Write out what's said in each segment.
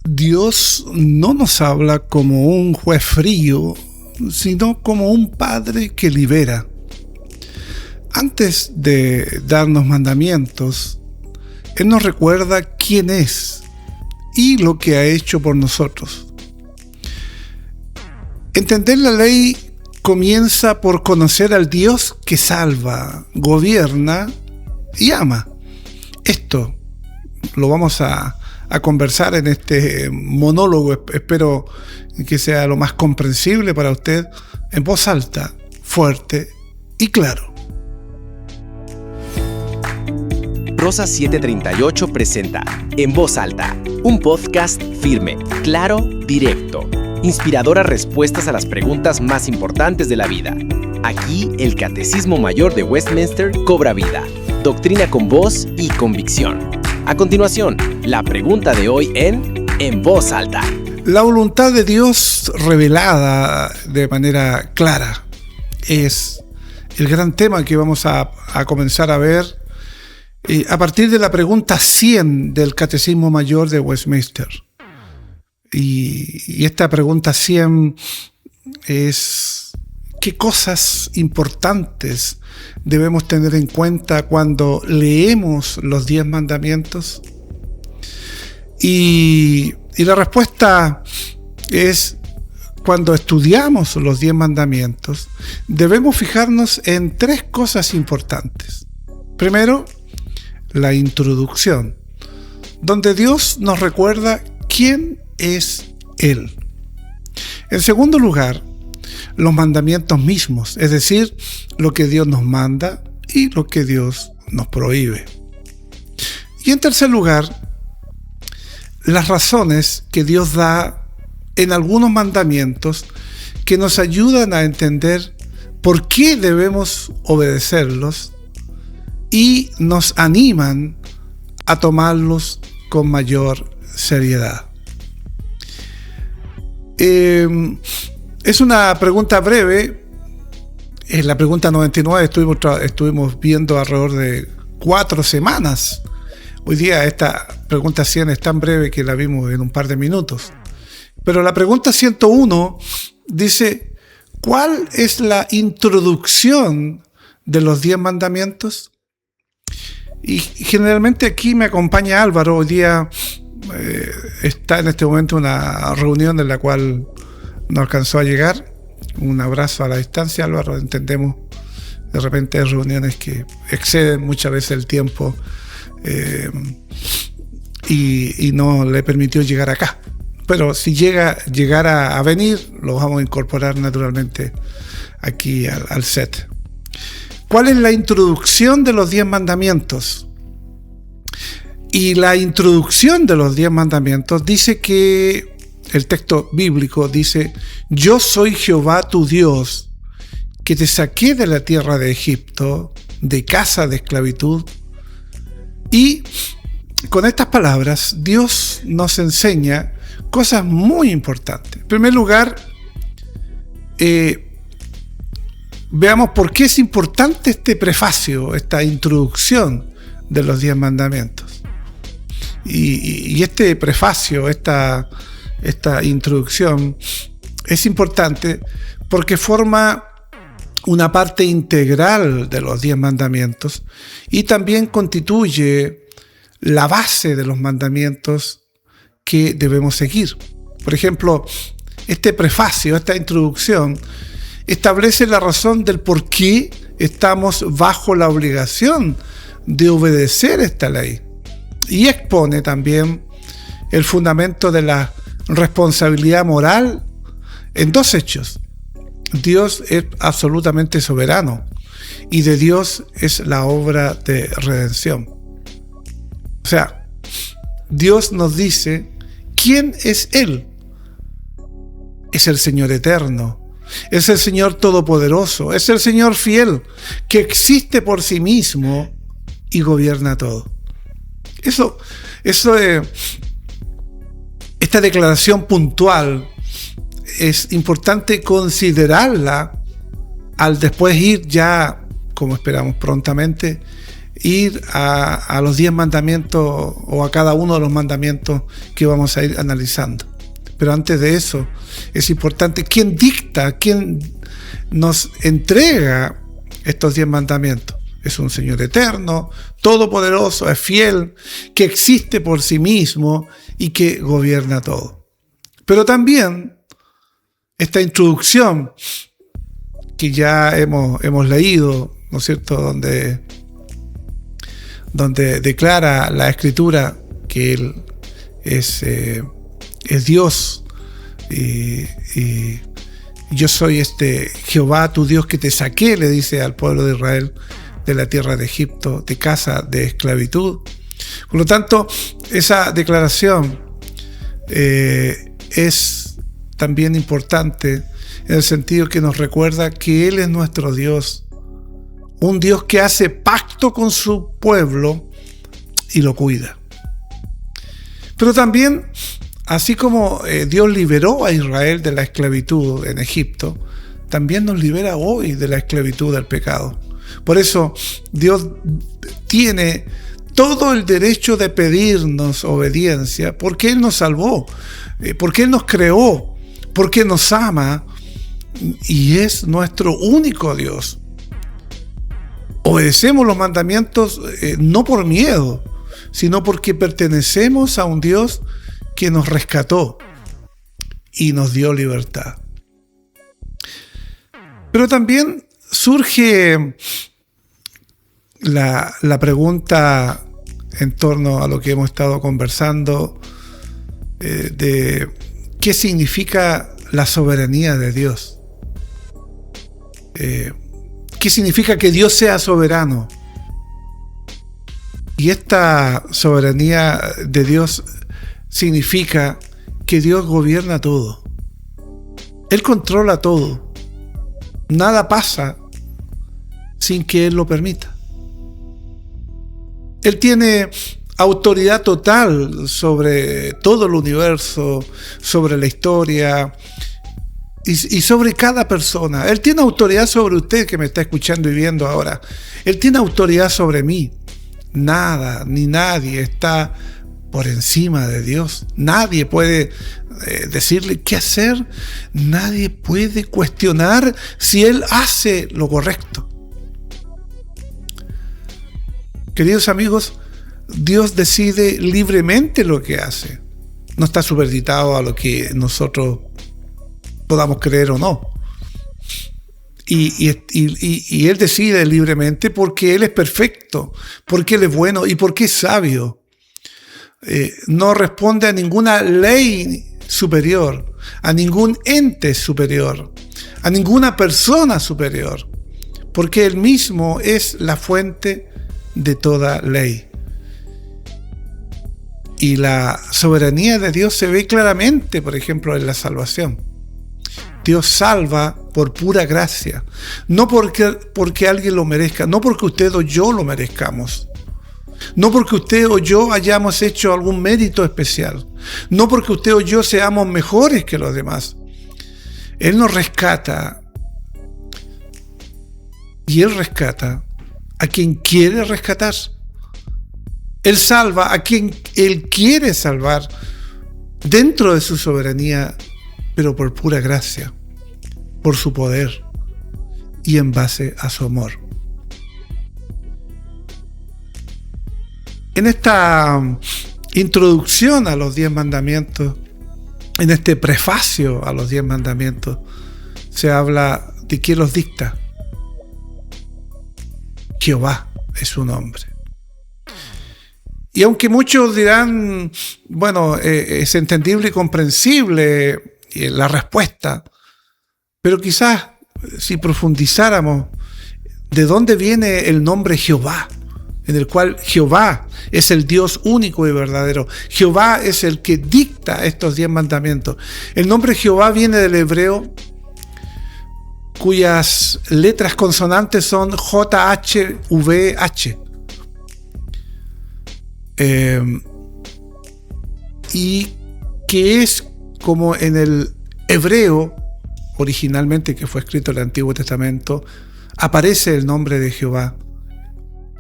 Dios no nos habla como un juez frío, sino como un padre que libera. Antes de darnos mandamientos, Él nos recuerda quién es y lo que ha hecho por nosotros. Entender la ley comienza por conocer al Dios que salva, gobierna y ama. Esto lo vamos a conversar en este monólogo. Espero que sea lo más comprensible para usted, en voz alta, fuerte y claro. Rosa 738 presenta En Voz Alta, un podcast firme, claro, directo, inspiradoras respuestas a las preguntas más importantes de la vida. Aquí el Catecismo Mayor de Westminster cobra vida, doctrina con voz y convicción. A continuación, la pregunta de hoy en Voz Alta. La voluntad de Dios revelada de manera clara es el gran tema que vamos a comenzar a ver a partir de la pregunta 100 del Catecismo Mayor de Westminster. Y esta pregunta 100 es: ¿qué cosas importantes debemos tener en cuenta cuando leemos los 10 mandamientos? Y la respuesta es: cuando estudiamos los 10 mandamientos, debemos fijarnos en 3 cosas importantes. Primero, la introducción, donde Dios nos recuerda quién es Él. En segundo lugar, los mandamientos mismos, es decir, lo que Dios nos manda y lo que Dios nos prohíbe. Y en tercer lugar, las razones que Dios da en algunos mandamientos que nos ayudan a entender por qué debemos obedecerlos y nos animan a tomarlos con mayor seriedad. Es una pregunta breve. En la pregunta 99 estuvimos viendo alrededor de 4 semanas. Hoy día esta pregunta 100 es tan breve que la vimos en un par de minutos. Pero la pregunta 101 dice: ¿cuál es la introducción de los 10 mandamientos? Y generalmente aquí me acompaña Álvaro. Hoy día está en este momento una reunión en la cual no alcanzó a llegar. Un abrazo a la distancia, Álvaro. Entendemos, de repente hay reuniones que exceden muchas veces el tiempo y no le permitió llegar acá. Pero si llegara a venir, lo vamos a incorporar naturalmente aquí al set. ¿Cuál es la introducción de los 10 mandamientos? Y la introducción de los 10 mandamientos dice que el texto bíblico dice: yo soy Jehová tu Dios, que te saqué de la tierra de Egipto, de casa de esclavitud. Y con estas palabras Dios nos enseña cosas muy importantes. En primer lugar, veamos por qué es importante este prefacio, esta introducción de los 10 mandamientos. Y este prefacio, esta introducción es importante porque forma una parte integral de los 10 mandamientos y también constituye la base de los mandamientos que debemos seguir. Por ejemplo, este prefacio, esta introducción, establece la razón del por qué estamos bajo la obligación de obedecer esta ley y expone también el fundamento de la responsabilidad moral en 2 hechos. Dios es absolutamente soberano y de Dios es la obra de redención. O sea, Dios nos dice quién es Él. Es el Señor eterno. Es el Señor todopoderoso, es el Señor fiel, que existe por sí mismo y gobierna todo. Esta declaración puntual es importante considerarla al después ir ya, como esperamos prontamente, ir a los 10 mandamientos o a cada uno de los mandamientos que vamos a ir analizando. Pero antes de eso, es importante quién dicta, quién nos entrega estos 10 mandamientos. Es un Señor eterno, todopoderoso, es fiel, que existe por sí mismo y que gobierna todo. Pero también esta introducción que ya hemos leído, ¿no es cierto?, donde declara la Escritura que Él es Dios y yo soy Jehová tu Dios que te saqué, le dice al pueblo de Israel de la tierra de Egipto, de casa de esclavitud. Por lo tanto, esa declaración es también importante en el sentido que nos recuerda que Él es nuestro Dios, un Dios que hace pacto con su pueblo y lo cuida. Pero también, así como Dios liberó a Israel de la esclavitud en Egipto, también nos libera hoy de la esclavitud del pecado. Por eso Dios tiene todo el derecho de pedirnos obediencia, porque Él nos salvó, porque Él nos creó, porque nos ama y es nuestro único Dios. Obedecemos los mandamientos no por miedo, sino porque pertenecemos a un Dios que nos rescató y nos dio libertad. Pero también surge la pregunta en torno a lo que hemos estado conversando de qué significa la soberanía de Dios. ¿Qué significa que Dios sea soberano? Y esta soberanía de Dios significa que Dios gobierna todo. Él controla todo. Nada pasa sin que Él lo permita. Él tiene autoridad total sobre todo el universo, sobre la historia y sobre cada persona. Él tiene autoridad sobre usted que me está escuchando y viendo ahora. Él tiene autoridad sobre mí. Nada ni nadie está por encima de Dios. Nadie puede decirle qué hacer. Nadie puede cuestionar si Él hace lo correcto. Queridos amigos, Dios decide libremente lo que hace. No está supeditado a lo que nosotros podamos creer o no. Y Él decide libremente porque Él es perfecto, porque Él es bueno y porque es sabio. No responde a ninguna ley superior, a ningún ente superior, a ninguna persona superior, porque Él mismo es la fuente de toda ley. Y la soberanía de Dios se ve claramente, por ejemplo, en la salvación. Dios salva por pura gracia, no porque alguien lo merezca, no porque usted o yo lo merezcamos, no porque usted o yo hayamos hecho algún mérito especial, no porque usted o yo seamos mejores que los demás. Él nos rescata y Él rescata a quien quiere rescatar. Él salva a quien Él quiere salvar dentro de su soberanía, pero por pura gracia, por su poder y en base a su amor. En esta introducción a los 10 mandamientos, en este prefacio a los 10 mandamientos, se habla de quién los dicta. Jehová es su nombre. Y aunque muchos dirán, bueno, es entendible y comprensible la respuesta, pero quizás si profundizáramos de dónde viene el nombre Jehová, en el cual Jehová es el Dios único y verdadero. Jehová es el que dicta estos 10 mandamientos. El nombre Jehová viene del hebreo, cuyas letras consonantes son JHVH. Y que es como en el hebreo originalmente, que fue escrito en el Antiguo Testamento, aparece el nombre de Jehová.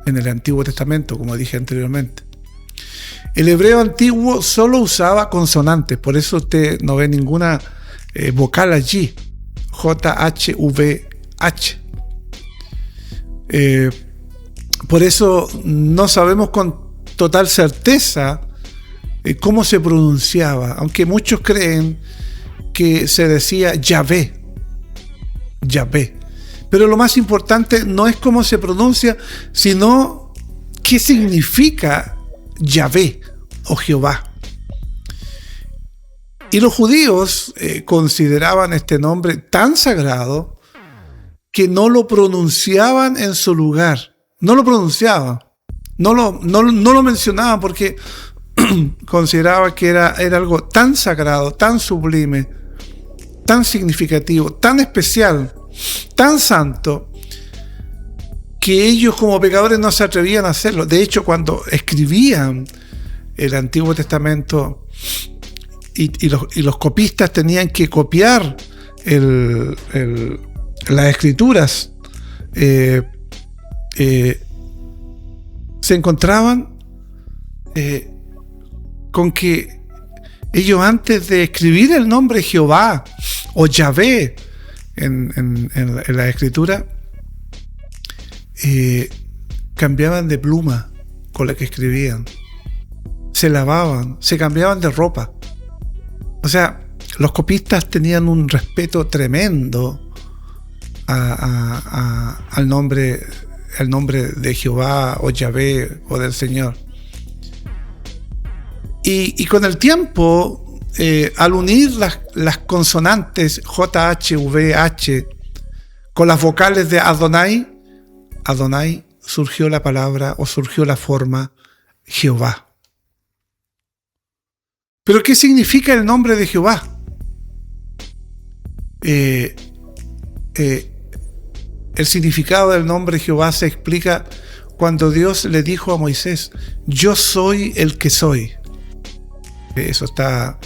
en el Antiguo Testamento, como dije anteriormente. El hebreo antiguo solo usaba consonantes, por eso usted no ve ninguna vocal allí. JHVH. Por eso no sabemos con total certeza cómo se pronunciaba, aunque muchos creen que se decía Yahvé. Yahvé. Pero lo más importante no es cómo se pronuncia, sino qué significa Yahvé o Jehová. Y los judíos consideraban este nombre tan sagrado que no lo pronunciaban en su lugar. No lo pronunciaban. No lo mencionaban porque consideraban que era algo tan sagrado, tan sublime, tan significativo, tan especial, tan santo, que ellos como pecadores no se atrevían a hacerlo. De hecho, cuando escribían el Antiguo Testamento y los copistas tenían que copiar las escrituras, se encontraban con que ellos, antes de escribir el nombre Jehová o Yahvé en la escritura, cambiaban de pluma con la que escribían, se lavaban, se cambiaban de ropa. O sea, los copistas tenían un respeto tremendo al nombre de Jehová o Yahvé o del Señor. Y con el tiempo, al unir las consonantes JHVH con las vocales de Adonai, surgió la palabra o surgió la forma Jehová. ¿Pero qué significa el nombre de Jehová? El significado del nombre Jehová se explica cuando Dios le dijo a Moisés: yo soy el que soy. Eso está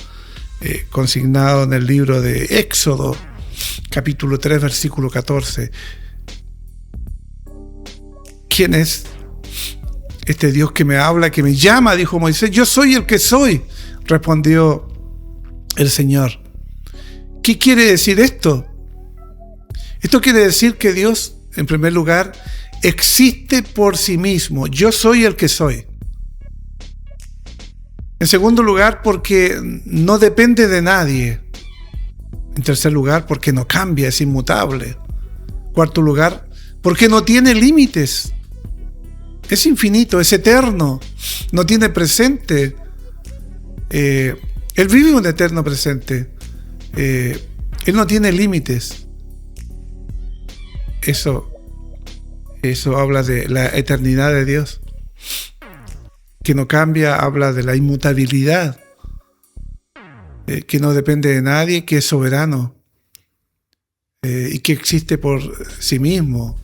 consignado en el libro de Éxodo, capítulo 3, versículo 14. ¿Quién es este Dios que me habla, que me llama? Dijo Moisés. Yo soy el que soy, respondió el Señor. ¿Qué quiere decir esto? Esto quiere decir que Dios, en primer lugar, existe por sí mismo. Yo soy el que soy. En segundo lugar, porque no depende de nadie. En tercer lugar, porque no cambia, es inmutable. Cuarto lugar, porque no tiene límites. Es infinito, es eterno, no tiene presente. Él vive un eterno presente. Él no tiene límites. Eso habla de la eternidad de Dios, que no cambia. Habla de la inmutabilidad, que no depende de nadie, que es soberano y que existe por sí mismo.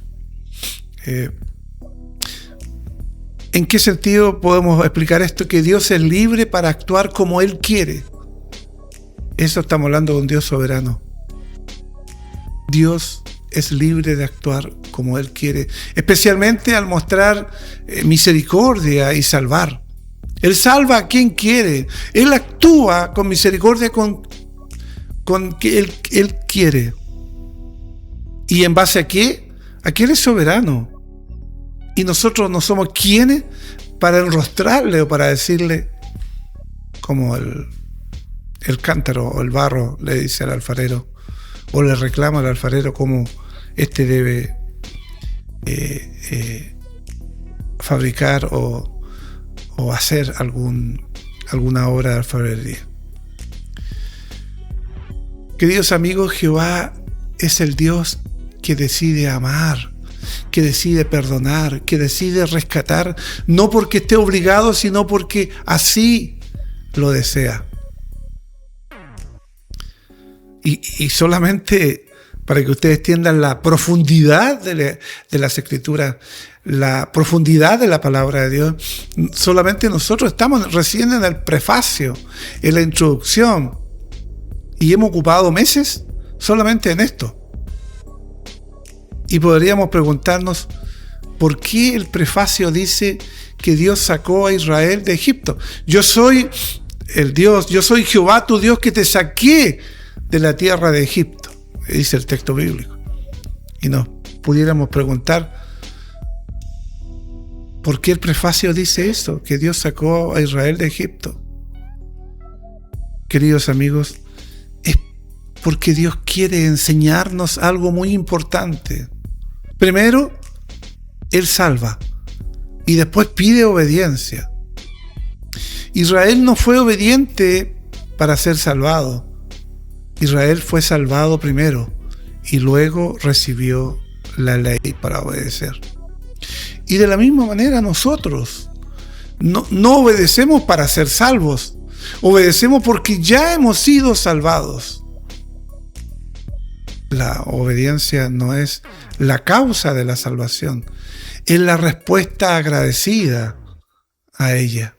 ¿En qué sentido podemos explicar esto? Que Dios es libre para actuar como Él quiere. Eso estamos hablando de un Dios soberano. Dios es libre de actuar como Él quiere, especialmente al mostrar misericordia y salvar. Él salva a quien quiere. Él actúa con misericordia con que Él quiere. ¿Y en base a qué? A que Él es soberano. Y nosotros no somos quienes para enrostrarle o para decirle, como el cántaro o el barro le dice al alfarero, o le reclama al alfarero cómo éste debe fabricar o hacer alguna obra de alfarería. Queridos amigos, Jehová es el Dios que decide amar, que decide perdonar, que decide rescatar, no porque esté obligado, sino porque así lo desea. Y solamente para que ustedes entiendan la profundidad de las Escrituras, la profundidad de la palabra de Dios, solamente nosotros estamos recién en el prefacio, en la introducción, y hemos ocupado meses solamente en esto. Y podríamos preguntarnos, ¿por qué el prefacio dice que Dios sacó a Israel de Egipto? Yo soy el Dios, yo soy Jehová tu Dios que te saqué de la tierra de Egipto, dice el texto bíblico. Y nos pudiéramos preguntar, ¿por qué el prefacio dice eso? Que Dios sacó a Israel de Egipto. Queridos amigos, es porque Dios quiere enseñarnos algo muy importante. Primero, Él salva y después pide obediencia. Israel no fue obediente para ser salvado. Israel fue salvado primero y luego recibió la ley para obedecer. Y de la misma manera nosotros no obedecemos para ser salvos, obedecemos porque ya hemos sido salvados. La obediencia no es la causa de la salvación, es la respuesta agradecida a ella.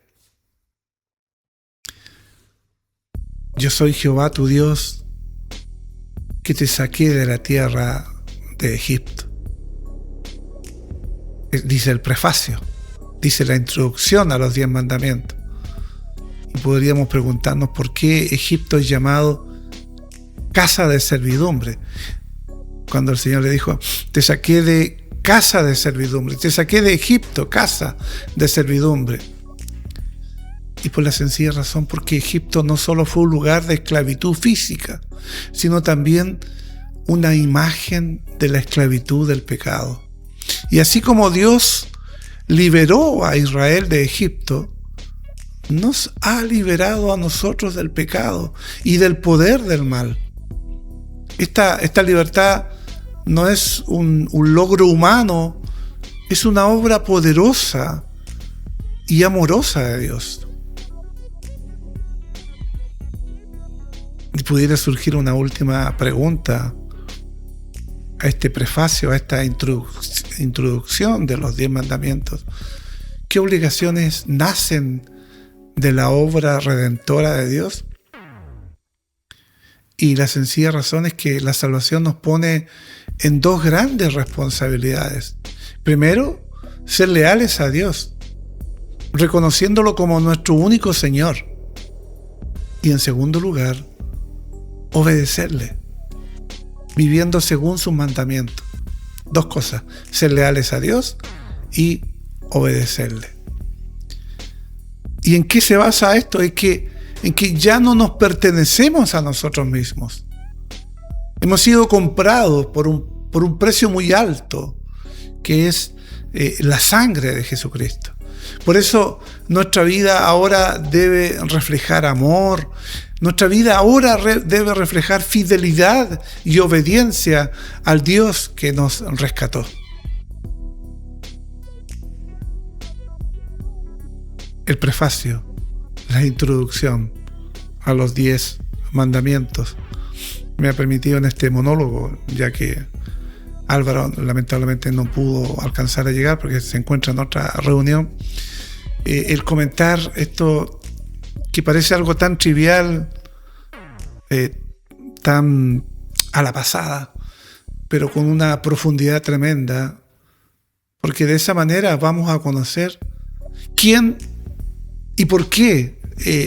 Yo soy Jehová tu Dios que te saqué de la tierra de Egipto. Dice el prefacio, dice la introducción a los 10 mandamientos. Y podríamos preguntarnos por qué Egipto es llamado casa de servidumbre. Cuando el Señor le dijo, te saqué de casa de servidumbre, te saqué de Egipto, casa de servidumbre. Y por la sencilla razón porque Egipto no solo fue un lugar de esclavitud física, sino también una imagen de la esclavitud del pecado. Y así como Dios liberó a Israel de Egipto, nos ha liberado a nosotros del pecado y del poder del mal. Esta libertad no es un logro humano, es una obra poderosa y amorosa de Dios. Y pudiera surgir una última pregunta a este prefacio, a esta introducción de los 10 mandamientos. ¿Qué obligaciones nacen de la obra redentora de Dios? Y la sencilla razón es que la salvación nos pone en 2 grandes responsabilidades. Primero, ser leales a Dios, reconociéndolo como nuestro único Señor. Y en segundo lugar, obedecerle, viviendo según sus mandamientos. 2 cosas, ser leales a Dios y obedecerle. ¿Y en qué se basa esto? En que ya no nos pertenecemos a nosotros mismos. Hemos sido comprados por un precio muy alto, que es la sangre de Jesucristo. Por eso nuestra vida ahora debe reflejar amor, nuestra vida ahora debe reflejar fidelidad y obediencia al Dios que nos rescató. El prefacio, la introducción a los 10 mandamientos me ha permitido en este monólogo, ya que Álvaro lamentablemente no pudo alcanzar a llegar porque se encuentra en otra reunión, el comentar esto que parece algo tan trivial, tan a la pasada, pero con una profundidad tremenda, porque de esa manera vamos a conocer quién y por qué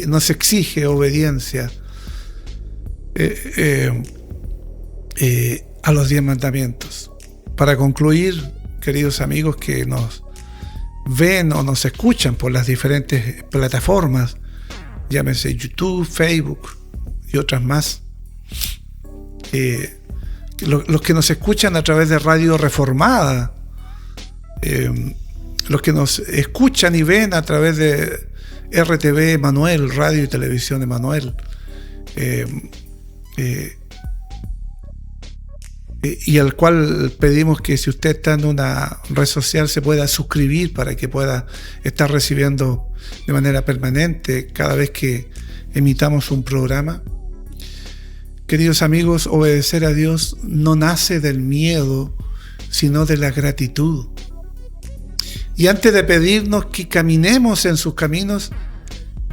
nos exige obediencia a los 10 mandamientos. Para concluir, queridos amigos que nos ven o nos escuchan por las diferentes plataformas, llámese YouTube, Facebook y otras más, los que nos escuchan a través de Radio Reformada, los que nos escuchan y ven a través de RTV Emanuel, Radio y Televisión Emanuel, y al cual pedimos que si usted está en una red social se pueda suscribir para que pueda estar recibiendo de manera permanente cada vez que emitamos un programa. Queridos amigos, obedecer a Dios no nace del miedo, sino de la gratitud. Y antes de pedirnos que caminemos en sus caminos,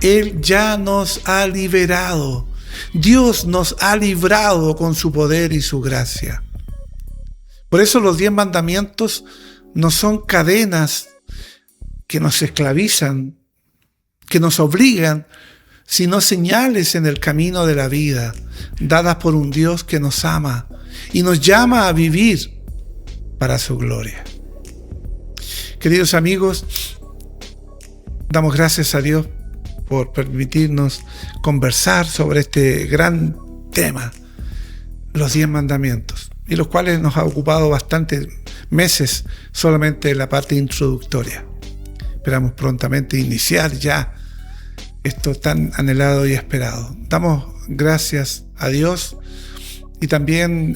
Él ya nos ha liberado. Dios nos ha librado con su poder y su gracia. Por eso los 10 mandamientos no son cadenas que nos esclavizan, que nos obligan, sino señales en el camino de la vida, dadas por un Dios que nos ama y nos llama a vivir para su gloria. Queridos amigos, damos gracias a Dios por permitirnos conversar sobre este gran tema, los 10 mandamientos, y los cuales nos ha ocupado bastantes meses solamente en la parte introductoria. Esperamos prontamente iniciar ya esto tan anhelado y esperado. Damos gracias a Dios y también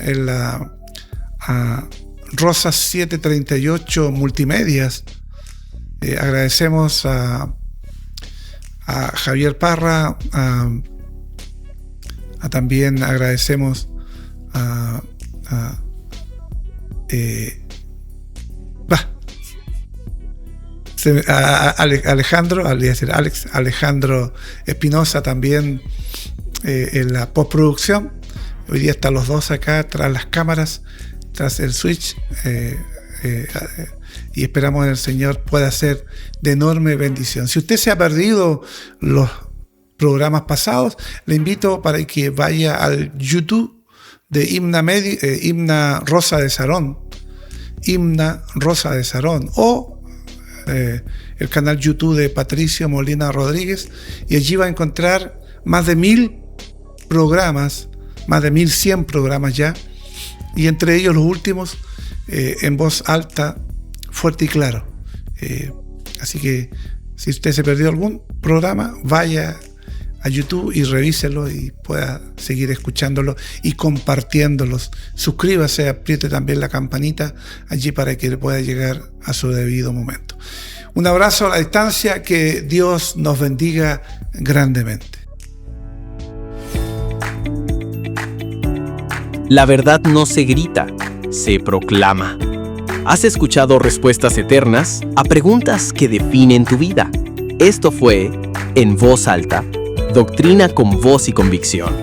a Rosas 738 Multimedias. Agradecemos a Javier Parra, también agradecemos a Alejandro Espinosa también en la postproducción. Hoy día están los dos acá tras las cámaras, tras el switch, y esperamos que el Señor pueda ser de enorme bendición. Si usted se ha perdido los programas pasados, le invito para que vaya al YouTube de Himna Rosa de Sarón, o el canal YouTube de Patricio Molina Rodríguez, y allí va a encontrar más de 1000 programas, más de 1100 programas ya, y entre ellos los últimos en voz alta, fuerte y claro. Así que si usted se perdió algún programa, vaya a YouTube y revíselo y pueda seguir escuchándolo y compartiéndolos. Suscríbase, apriete también la campanita allí para que pueda llegar a su debido momento. Un abrazo a la distancia, que Dios nos bendiga grandemente. La verdad no se grita, se proclama. ¿Has escuchado respuestas eternas a preguntas que definen tu vida? Esto fue En Voz Alta, doctrina con voz y convicción.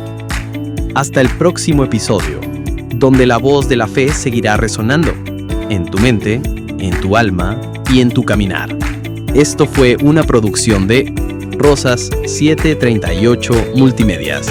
Hasta el próximo episodio, donde la voz de la fe seguirá resonando en tu mente, en tu alma y en tu caminar. Esto fue una producción de Rosas 738 Multimedias.